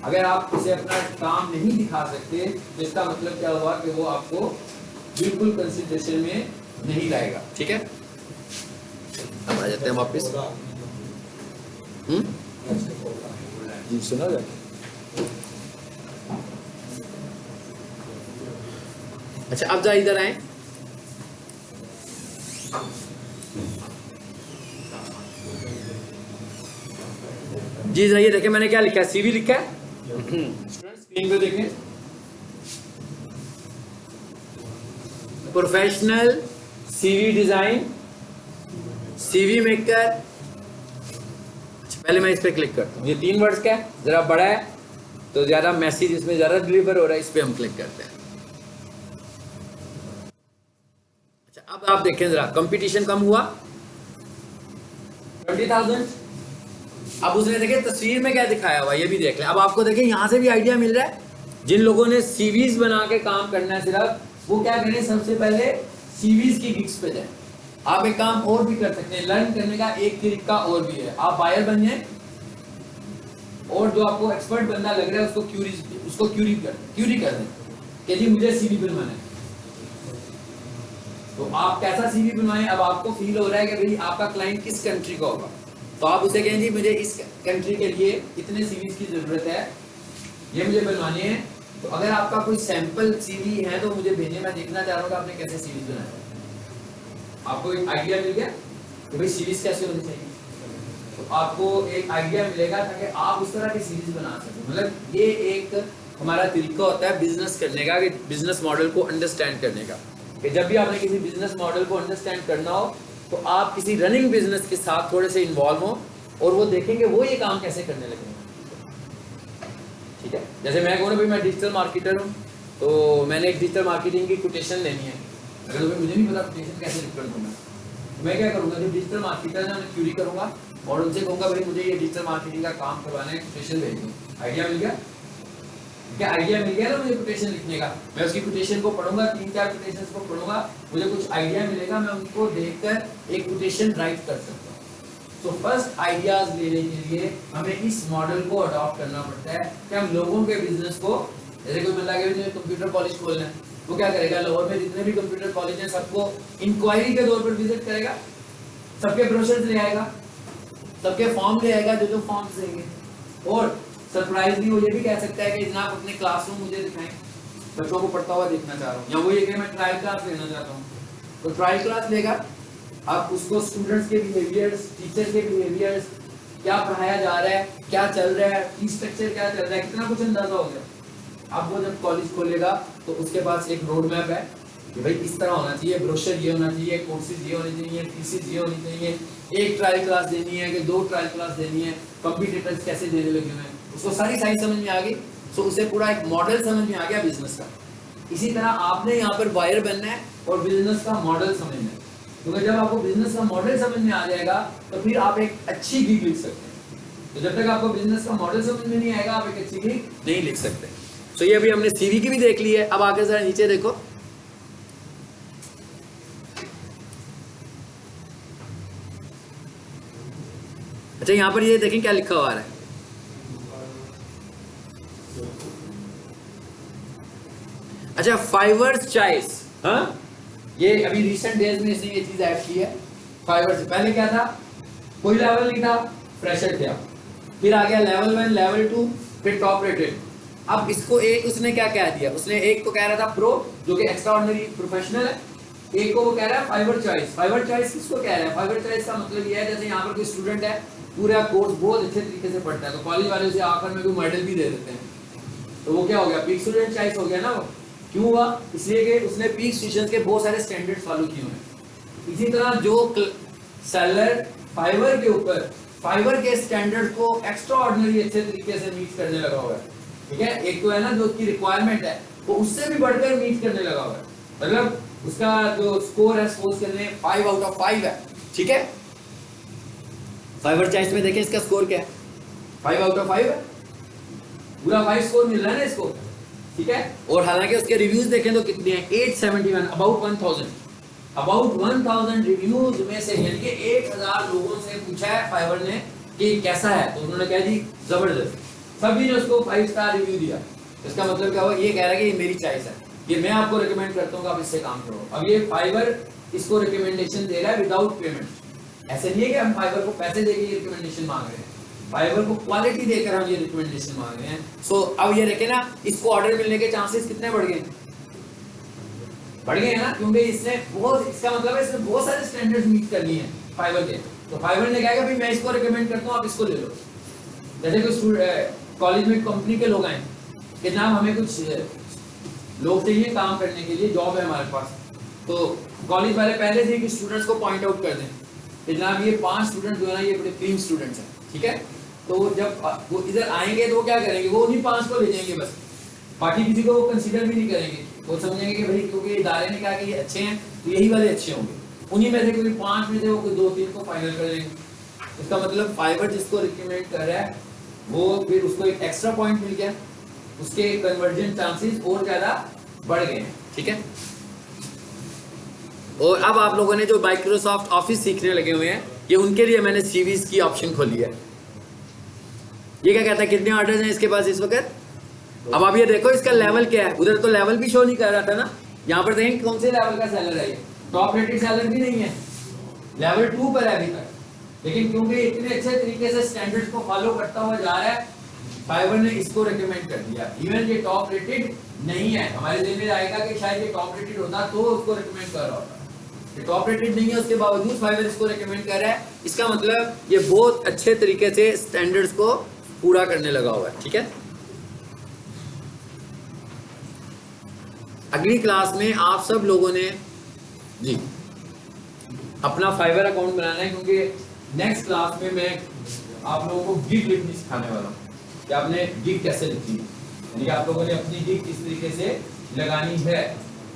अगर आप उसे अपना काम नहीं दिखा सकते तो इसका मतलब क्या हुआ कि वो आपको बिल्कुल कंसिडरेशन में नहीं लाएगा, ठीक है। अब आ जाते हैं वापस। जी सुना जाए। अच्छा, अब जा इधर आए। जी जरा ये देखें मैंने क्या लिखा है, सीवी लिखा है। स्क्रीन पे देखें, professional CV design, CV maker. पहले मैं इस पे क्लिक करता हूँ, ये 3 वर्ड्स का है, जरा बड़ा है तो ज्यादा मैसेज इसमें ज्यादा डिलीवर हो रहा है, इस पे हम क्लिक करते हैं। अच्छा, अब आप देखें जरा, कंपटीशन कम हुआ 20,000। अब उसने देखे तस्वीर में क्या दिखाया हुआ, ये भी देख लें। अब आपको देखें यहाँ से भी आइडिया मिल रहा है, जिन लोगों ने सीवीज बना के काम करना है सिर्फ, वो क्या करें, सबसे पहले सीवीज की गिग्स पे जाएं। आप एक काम और भी कर सकते हैं, लर्न करने का एक तरीका और भी है, आप बायर बन जाएं और जो आपको एक्सपर्ट बंदा लग रहा है उसको क्यूरी कर दें कि जी मुझे सीवी बनवाना है। तो आप कैसा सीवी बनवाएं, अब आपको फील हो रहा है कि भाई आपका क्लाइंट किस कंट्री का होगा, तो आप उसे कहें जी मुझे इस कंट्री के लिए इतने सीवीज की जरूरत है, ये मुझे बनवाने हैं। तो अगर आपका कोई सैंपल सीवी है तो मुझे भेजें, मैं देखना चाह रहा हूँ कि आपने कैसे सीवीज बनाए। आपको एक आइडिया मिल गया कि भाई सीरीज कैसे होनी चाहिए, तो आपको एक आइडिया मिलेगा ताकि आप उस तरह की सीरीज बना सकें। मतलब ये एक हमारा तरीका होता है बिजनेस करने का, कि बिजनेस मॉडल को अंडरस्टैंड करने का, कि जब भी आपने किसी बिजनेस मॉडल को अंडरस्टैंड करना हो तो आप किसी रनिंग बिजनेस के साथ थोड़े से इन्वॉल्व हो और वो देखेंगे वो ये काम कैसे करने लगेंगे, ठीक है। जैसे मैं कहूँ ना भाई मैं डिजिटल मार्केटर हूँ, तो मैंने एक डिजिटल मार्केटिंग की कोटेशन लेनी है, अगर तो मुझे नहीं पता कोटेशन कैसे रिकमेंड करना, मैं क्या करूँगा, जो डिजिटल मार्केटर है मैं क्यूरी करूँगा और उनसे कहूँगा भाई मुझे ये डिजिटल मार्केटिंग का काम करवाना है, कोटेशन भेज दो। आइडिया मिल गया, क्या आइडिया मिल गया ना मुझे कोटेशन लिखने का। मैं उसकी कोटेशन को पढ़ूंगा, 3-4 कोटेशंस को पढ़ूंगा, मुझे कुछ आइडिया मिलेगा, मैं उनको देखकर एक कोटेशन राइट कर सकता हूँ। तो फर्स्ट आइडियाज लेने के लिए हमें इस मॉडल को अडॉप्ट करना पड़ता है कि हम लोगों के बिजनेस को, जैसे कोई बंदा कहे मुझे कंप्यूटर पॉलिश खोलना है, वो क्या करेगा, लाहौर में जितने भी कंप्यूटर कॉलेज हैं सबको इंक्वायरी के तौर पर विजिट करेगा, सबके ब्रोशर्स ले आएगा, सबके फॉर्म ले आएगा, जो फॉर्म्स देंगे। और सरप्राइजली वो ये भी कह सकता है कि जनाब अपने क्लासरूम मुझे दिखाएं, बच्चों को पढ़ता हुआ देखना चाह रहा हूँ, या वो ये कि मैं ट्रायल क्लास लेना चाहता हूँ, तो ट्रायल क्लास लेगा। आप उसको स्टूडेंट्स के बिहेवियर्स, टीचर के बिहेवियर्स, क्या पढ़ाया जा रहा है, क्या चल रहा है, फीस स्ट्रक्चर क्या चल रहा है, कितना कुछ अंदाजा हो गया। अब वो जब कॉलेज खोलेगा तो उसके पास एक रोड मैप है कि भाई इस तरह होना चाहिए, ब्रोशर ये होना चाहिए, कोर्सेज ये होने चाहिए, फीसेज ये होनी चाहिए, एक ट्रायल क्लास देनी है कि 2 ट्रायल क्लास देनी है, कॉम्पिटिटर्स कैसे देने लगे हुए हैं, उसको सारी समझ में आ गई। सो उसे पूरा एक मॉडल समझ में आ गया बिजनेस का। इसी तरह आपने यहाँ पर वायर बनना है और बिजनेस का मॉडल समझना है, क्योंकि जब आपको बिजनेस का मॉडल समझ में आ जाएगा तो फिर आप एक अच्छी गिग लिख सकते हैं। तो जब तक आपको बिजनेस का मॉडल समझ में नहीं आएगा आप एक अच्छी गिग नहीं लिख सकते। तो ये अभी हमने सीवी की भी देख ली है। अब आगे जरा नीचे देखो, अच्छा यहाँ पर ये देखें क्या लिखा हुआ है, अच्छा फाइवर्स चॉइस। हाँ, ये अभी रिसेंट डेज में इसने ये चीज ऐड की है। फाइवर्स पहले क्या था, कोई लेवल नहीं था, फ्रेशर थे, फिर आ गया लेवल 1, लेवल 2, फिर टॉप रेटेड। अब इसको एक उसने क्या कह दिया, उसने एक को कह रहा था प्रो जो कि एक्स्ट्रा ऑर्डिनरी प्रोफेशनल है, एक को वो कह रहा है फाइवर चॉइस। फाइवर चॉइस किसको कह रहा है, फाइवर चॉइस का मतलब ये है जैसे यहाँ पर कोई स्टूडेंट है, पूरा कोर्स बहुत अच्छे तरीके से पढ़ता है, तो कॉलेज वाले उसे आकर में कोई मेडल भी दे देते हैं, तो वो क्या हो गया, पीक स्टूडेंट चॉइस हो गया ना। वो क्यों हुआ, इसलिए कि उसने पीक स्टूडेंट्स के बहुत सारे स्टैंडर्ड्स फॉलो किए हैं। इसी तरह जो सेलर फाइवर के ऊपर फाइवर के स्टैंडर्ड को एक्स्ट्रा ऑर्डिनरी अच्छे तरीके से मीट करने लगा हुआ है, ठीक है। एक तो है ना जो उसकी रिक्वायरमेंट है वो उससे भी बढ़कर मीट करने लगा हुआ है, मतलब उसका जो स्कोर है सपोज करने 5 आउट ऑफ 5 है, ठीक है। फाइवर चॉइस में देखें इसका स्कोर क्या है, 5 आउट ऑफ 5 है, पूरा 5 स्कोर मिल रहा है ना इसको, ठीक है। और हालांकि उसके रिव्यूज देखें तो कितने हैं, 871, अबाउट 1000 रिव्यूज में से, यानी कि 1000 लोगों से पूछा है फाइवर ने कि कैसा है, तो उन्होंने कहा जी जबरदस्त, सभी ने उसको 5 स्टार रिव्यू दिया। इसका मतलब क्या हुआ, ये कह रहा है कि ये मेरी चॉइस है, ये मैं आपको रिकमेंड करता हूँ कि आप इससे काम करो। अब ये फाइवर इसको रिकमेंडेशन दे रहा है विदाउट पेमेंट, ऐसे नहीं है कि हम फाइवर को पैसे देके ये रिकमेंडेशन मांग रहे हैं, फाइवर को क्वालिटी देकर हम ये रिकमेंडेशन मांग रहे हैं। सो अब ये देखें ना, इसको ऑर्डर मिलने के चांसेस कितने बढ़ गए, बढ़ गए हैं ना, क्योंकि इसने बहुत, इसका मतलब है इसने बहुत सारे स्टैंडर्ड्स मीट कर लिए हैं फाइवर के। तो फाइवर ने कहा भाई मैं इसको रिकमेंड करता हूँ, आप इसको ले लो। जैसे कोई कॉलेज में कंपनी के लोग आए कि जनाब हमें कुछ लोग चाहिए काम करने के लिए, जॉब है हमारे पास, तो कॉलेज वाले पहले से कि स्टूडेंट्स को पॉइंट आउट कर दें कि जनाब ये 5 स्टूडेंट जो है ना ये बड़े क्लीन स्टूडेंट्स हैं, ठीक है। तो जब वो इधर आएंगे तो वो क्या करेंगे, वो उन्हीं 5 को ले जाएंगे बस, बाकी किसी को वो कंसीडर भी नहीं करेंगे। वो समझेंगे कि भाई क्योंकि इदारे ने कहा कि ये अच्छे हैं तो यही वाले अच्छे होंगे, उन्हीं में से कोई 5 में से वो कोई 2-3 को फाइनल कर देंगे। इसका मतलब फाइवर जिसको रिकमेंड कर रहा है वो फिर उसको एक एक्स्ट्रा पॉइंट मिल गया, उसके कन्वर्जन चांसेस और ज़्यादा बढ़ गए हैं, ठीक है। और अब आप लोगों ने जो माइक्रोसॉफ्ट ऑफिस सीखने लगे हुए हैं, ये उनके लिए मैंने सीवीज की ऑप्शन खोली है। ये क्या कहता है, कितने ऑर्डर्स हैं इसके पास इस वक्त। अब आप ये देखो इसका लेवल क्या है, उधर तो लेवल भी शो नहीं कर रहा था ना, यहाँ पर देखें कौन से लेवल का सेलर है, ये टॉप रेटेड सेलर भी नहीं है, लेवल 2 पर है अभी तक, लेकिन क्योंकि इतने अच्छे तरीके से स्टैंडर्ड्स को फॉलो करता हुआ जा रहा है, फाइवर ने इसको रिकमेंड कर दिया। इवन ये टॉप रेटेड नहीं है, हमारे दिल में आएगा कि शायद ये टॉप रेटेड होता तो उसको रिकमेंड कर रहा होता, ये टॉप रेटेड नहीं है, उसके बावजूद फाइवर इसको रिकमेंड कर रहा है। इसका मतलब ये बहुत अच्छे तरीके से स्टैंडर्ड्स को पूरा करने लगा हुआ है, ठीक है। अगली क्लास में आप सब लोगों ने जी अपना फाइवर अकाउंट बनाना है, क्योंकि नेक्स्ट क्लास में मैं आप लोगों को गिग लिखनी सिखाने वाला हूँ कि आपने गिग कैसे लिखनी है, यानी कि आप लोगों ने अपनी गिग किस तरीके से लगानी है।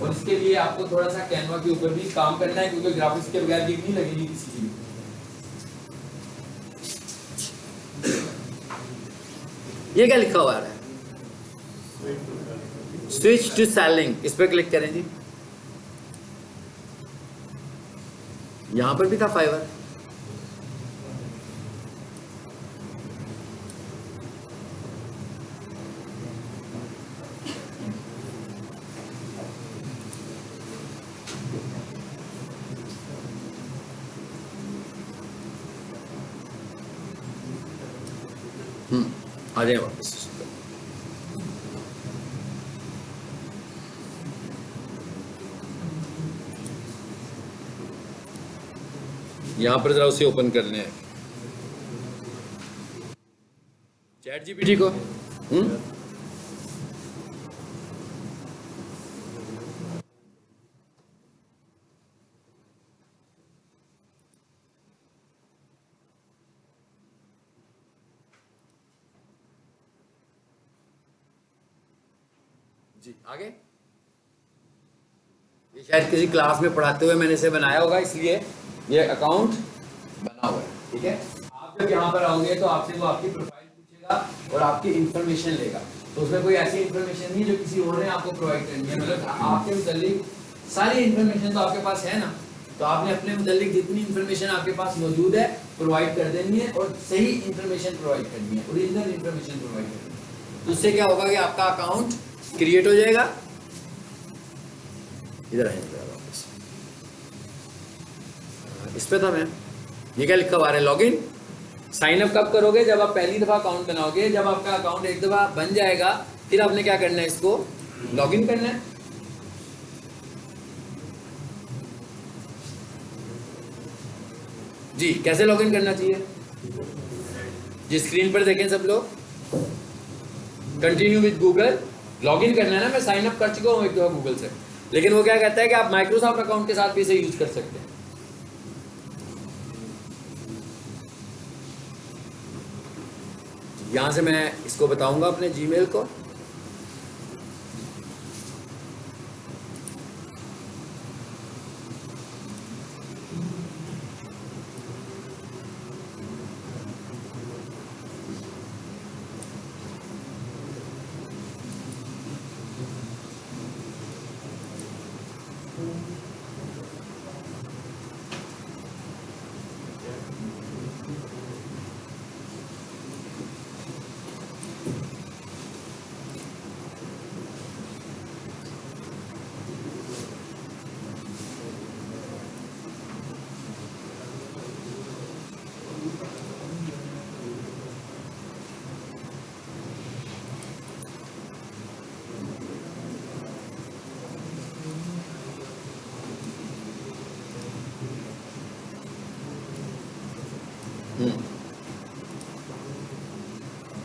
और इसके लिए आपको थोड़ा सा कैनवा के ऊपर भी काम करना है, क्योंकि ग्राफिक्स के बगैर गिग नहीं लगेगी किसी की। ये क्या लिखा हुआ है, स्विच टू सेलिंग, इस पर क्लिक करें जी। यहां पर भी था फाइवर, आ जाए वापस। यहाँ पर जरा उसे ओपन कर लें चैट जीपीटी को। जी आगे। ये शायद किसी क्लास में पढ़ाते हुए मैंने इसे बनाया होगा, इसलिए ये अकाउंट बना हुआ है। ठीक है, आप जब यहाँ पर आओगे तो आपसे वो आपकी प्रोफाइल पूछेगा और आपकी इंफॉर्मेशन लेगा। तो उसमें कोई ऐसी इंफॉर्मेशन नहीं जो किसी और ने आपको प्रोवाइड करनी है, मतलब आपके मुतालिक सारी इंफॉर्मेशन तो आपके पास है ना, तो आपने अपने मुतालिक जितनी इंफॉर्मेशन आपके पास मौजूद है प्रोवाइड कर देनी है और सही इंफॉर्मेशन प्रोवाइड करनी है, ओरिजिनल इंफॉर्मेशन प्रोवाइड करनी है। तो उससे क्या होगा कि आपका अकाउंट क्रिएट हो जाएगा। इधर आएगा वापस, इस पे था मैं। ये क्या लिखा हुआ है, लॉगिन। साइन अप कब करोगे, जब आप पहली दफा अकाउंट बनाओगे। जब आपका अकाउंट एक दफा बन जाएगा फिर आपने क्या करना है, इसको लॉगिन करना है। जी कैसे लॉगिन करना चाहिए, जी स्क्रीन पर देखें सब लोग। कंटिन्यू विद गूगल, लॉगिन करना है ना। मैं साइन अप कर चुका हूँ एक दफा गूगल से, लेकिन वो क्या कहता है कि आप माइक्रोसॉफ्ट अकाउंट के साथ भी इसे यूज कर सकते हैं। यहां से मैं इसको बताऊंगा अपने जीमेल को।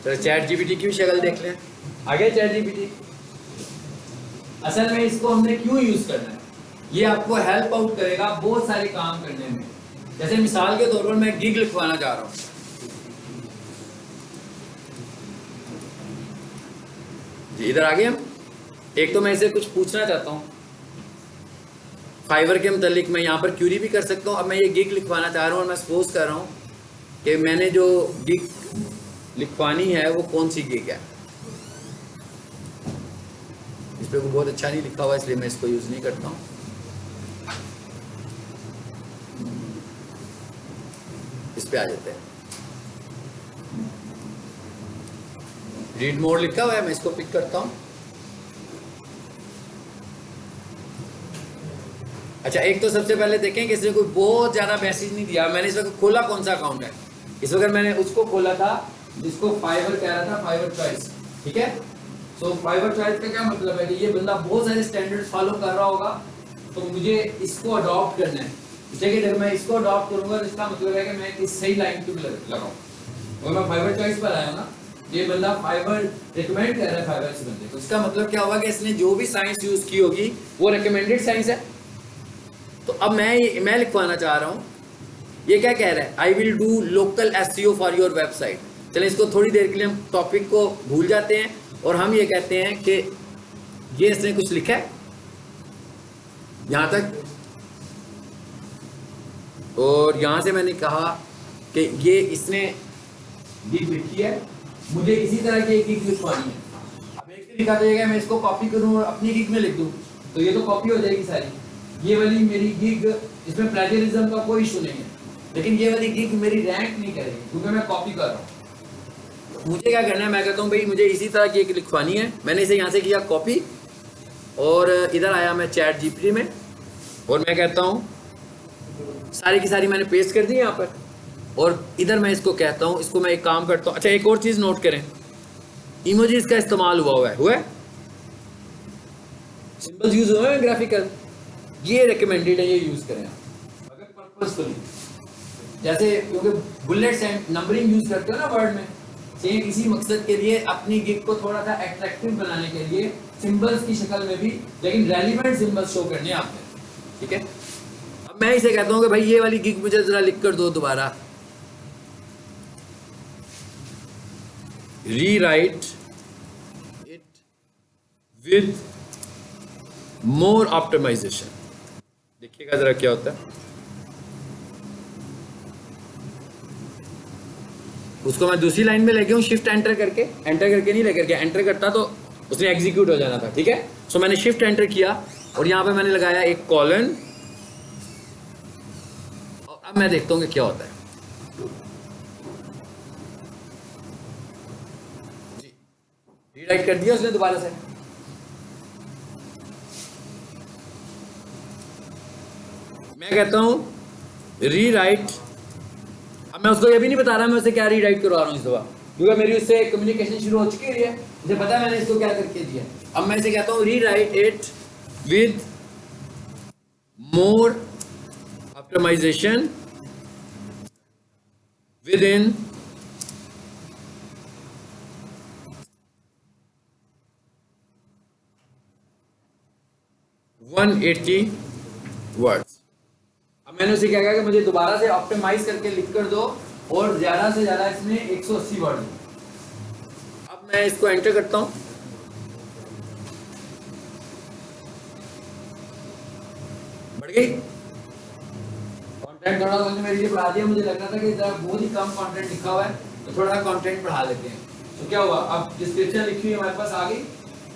तो चैट जीपीटी की भी शक्ल देख लें। आगे चैट जीपीटी, असल में इसको हमने क्यों यूज करना है, ये आपको हेल्प आउट करेगा बहुत सारे काम करने में। जैसे मिसाल के तौर पर मैं गिग लिखवाना चाह रहा हूं। जी इधर आगे हम एक तो मैं इसे कुछ पूछना चाहता हूं फाइवर के मुतालिक। मैं यहाँ पर क्यूरी भी कर सकता हूँ। अब मैं ये गिग लिखवाना चाह रहा हूँ और मैं सपोज कर रहा हूँ कि मैंने जो गिग लिखवानी है वो कौन सी गिग है। इस पर बहुत अच्छा नहीं लिखा हुआ इसलिए मैं इसको यूज नहीं करता हूँ। इस पे आ जाते हैं, रीड मोड लिखा हुआ है, मैं इसको पिक करता हूँ। अच्छा एक तो सबसे पहले देखें कि इसने कोई बहुत ज़्यादा मैसेज नहीं दिया। मैंने इस वक्त खोला कौन सा अकाउंट है, इस वक्त मैंने उसको खोला था जिसको फाइवर कह रहा था, फाइवर चॉइस। ठीक है, सो फाइवर चॉइस का क्या मतलब है कि ये बंदा बहुत सारे स्टैंडर्ड्स फॉलो कर रहा होगा, तो मुझे इसको अडॉप्ट करना है। ठीक है, जब मैं इसको अडॉप्ट करूंगा तो इसका मतलब है कि मैं इस सही लाइन पे लगाऊं। और मैं फाइवर चॉइस पर आया हूं ना, ये बंदा फाइवर रिकमेंड कर रहा है फाइवर इस बंदे को। इसका मतलब क्या होगा कि इसने जो भी साइंस यूज की होगी वो रिकमेंडेड साइंस है। तो अब मैं लिखवाना चाह रहा हूँ, ये क्या कह रहा है, I will do local SEO for your website. चलें इसको थोड़ी देर के लिए हम टॉपिक को भूल जाते हैं और हम ये कहते हैं कि ये इसने कुछ लिखा है यहाँ तक, और यहाँ से मैंने कहा कि ये इसने गिग लिखी है, मुझे इसी तरह की एक गिग लिखवानी है। अब एक तरीका तो ये मैं इसको कॉपी करूँ और अपनी गिग में लिख दूँ तो ये तो कॉपी हो जाएगी सारी। ये वाली मेरी गिग, इसमें प्लेजरिज्म का कोई इशू नहीं है, लेकिन ये वाली गिग मेरी रैंक नहीं करेगी क्योंकि मैं कॉपी कर रहा हूँ। मुझे क्या करना है, मैं कहता हूँ भाई मुझे इसी तरह की एक लिखवानी है। मैंने इसे यहाँ से किया कॉपी और इधर आया मैं चैट जीपीटी में और मैं कहता हूँ सारी की सारी मैंने पेस्ट कर दी यहाँ पर। और इधर मैं इसको कहता हूँ, इसको मैं एक काम करता हूँ। अच्छा एक और चीज़ नोट करें, इमोजीज का इस्तेमाल हुआ है सिंबल्स यूज हुए हैं ग्राफिकल, ये रिकमेंडेड है, ये यूज करें आप अगर पर्पसफुली। जैसे क्योंकि बुलेट्स एंड नंबरिंग यूज करते हो ना वर्ड में, सेम इसी मकसद के लिए अपनी गिग को थोड़ा सा अट्रैक्टिव बनाने के लिए सिंबल्स की शक्ल में भी, लेकिन रेलिवेंट सिंबल्स शो करने आपने, ठीक है। अब मैं इसे कहता हूँ कि भाई ये वाली गिग मुझे जरा लिख कर दो दोबारा, rewrite it with more optimisation. देखिएगा जरा क्या होता है। उसको मैं दूसरी लाइन में लेके हूँ शिफ्ट एंटर करके नहीं लेकर के, एंटर करता तो उसने एग्जीक्यूट हो जाना था, ठीक है। सो मैंने शिफ्ट एंटर किया और यहाँ पे मैंने लगाया एक कॉलन, और अब मैं देखता हूँ कि क्या होता है। जी रीराइट कर दिया उसने दोबारा से। मैं कहता हूं रीराइट, अब मैं उसको ये भी नहीं बता रहा मैं उसे क्या रीराइट करवा रहा हूं इस दफा, क्योंकि मेरी उससे कम्युनिकेशन शुरू हो चुकी है, मुझे पता है मैंने इसको क्या करके दिया। अब मैं इसे कहता हूं rewrite it with more optimisation within 180 words. अब मैंने उसे क्या कहा कि मुझे दोबारा से ऑप्टिमाइज करके लिख कर दो और ज्यादा से ज्यादा इसमें 180 वर्ड। अब मैं इसको एंटर करता हूं, बढ़ गई कंटेंट। थोड़ा उसने मेरे लिए बढ़ा दिया, मुझे लग रहा था कि बहुत ही कम कंटेंट लिखा हुआ है तो थोड़ा कंटेंट बढ़ा लेते हैं। तो क्या हुआ, अब डिस्क्रिप्शन लिखी हुई हमारे पास आ गई।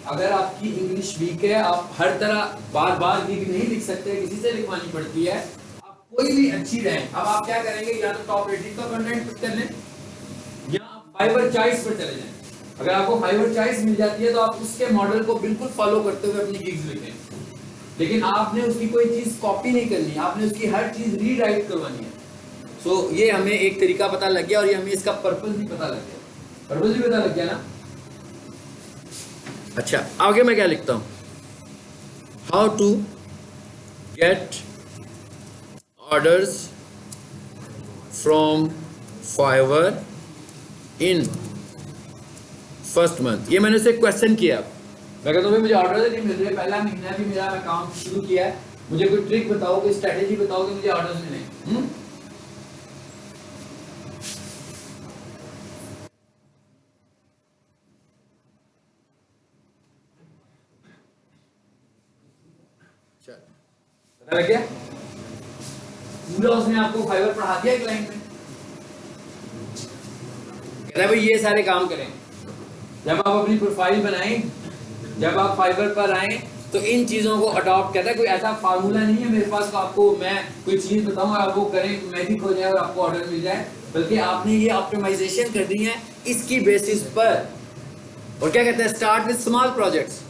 अगर आपकी इंग्लिश वीक है, आप हर तरह बार बार वीक नहीं लिख सकते, किसी से लिखवानी पड़ती है, आप कोई भी अच्छी रैंक। अब आप क्या करेंगे, या तो टॉप रेटिंग का कंटेंट पिक कर लें या आप फाइवर चॉइस पर चले जाएं। अगर आपको फाइवर चॉइस मिल जाती है तो आप उसके मॉडल को बिल्कुल फॉलो करते हुए अपनी गिग्स लिखें, लेकिन आपने उसकी कोई चीज कॉपी नहीं करनी, आपने उसकी हर चीज रीराइट करवानी है। सो ये हमें एक तरीका पता लग गया और ये हमें इसका पर्पस भी पता लग गया, पर्पस भी पता लग गया ना। अच्छा आगे मैं क्या लिखता हूं, how to get orders from Fiverr in first month. ये मैंने उसे क्वेश्चन किया। मैं कहता हूँ मुझे ऑर्डर नहीं मिल रहे, पहला महीना भी मेरा मैं काम शुरू किया है, मुझे कोई ट्रिक बताओ, कोई स्ट्रेटेजी बताओ कि मुझे ऑर्डर्स मिले। पता लग गया, पूरा उसने आपको फाइवर पढ़ा दिया क्लाइंट में। कहता है भाई ये सारे काम करें। जब आप अपनी प्रोफाइल बनाएं, जब आप फाइवर पर आए तो इन चीजों को अडॉप्ट करता है। कोई ऐसा फार्मूला नहीं है मेरे पास, तो आपको मैं कोई चीज बताऊं आप वो करें, मैजिक हो जाए और आपको ऑर्डर मिल जाए, बल्कि आपने ये ऑप्टिमाइजेशन करनी है इसकी बेसिस पर। और क्या कहते हैं, स्टार्ट विद स्मॉल प्रोजेक्ट्स।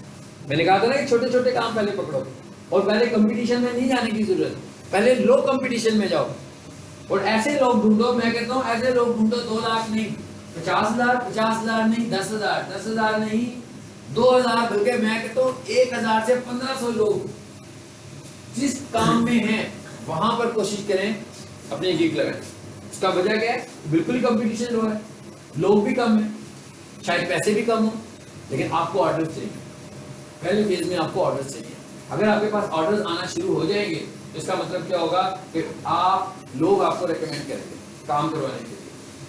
मैंने कहा था ना कि छोटे छोटे काम पहले पकड़ो और पहले कंपटीशन में नहीं जाने की जरूरत, पहले लो कंपटीशन में जाओ और ऐसे लोग ढूंढो। मैं कहता हूँ ऐसे लोग ढूंढो, 2 लाख नहीं, 50,000 नहीं, 10,000 नहीं, 2,000, बल्कि मैं कहता हूँ 1,000 से 1,500 लोग जिस काम में हैं वहां पर कोशिश करें अपनी गिग लगाएं। इसका वजह क्या है, बिल्कुल ही कंपटीशन लो है, लोग भी कम है, शायद पैसे भी कम हो, लेकिन आपको ऑर्डर चाहिए। पहले फेज में आपको ऑर्डर चाहिए। अगर आपके पास ऑर्डर्स आना शुरू हो जाएंगे तो इसका मतलब क्या होगा कि लोग आपको रेकमेंड करेंगे काम करवाने के लिए।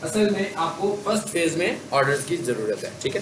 असल में आपको फर्स्ट फेज में ऑर्डर्स की जरूरत है, ठीक है।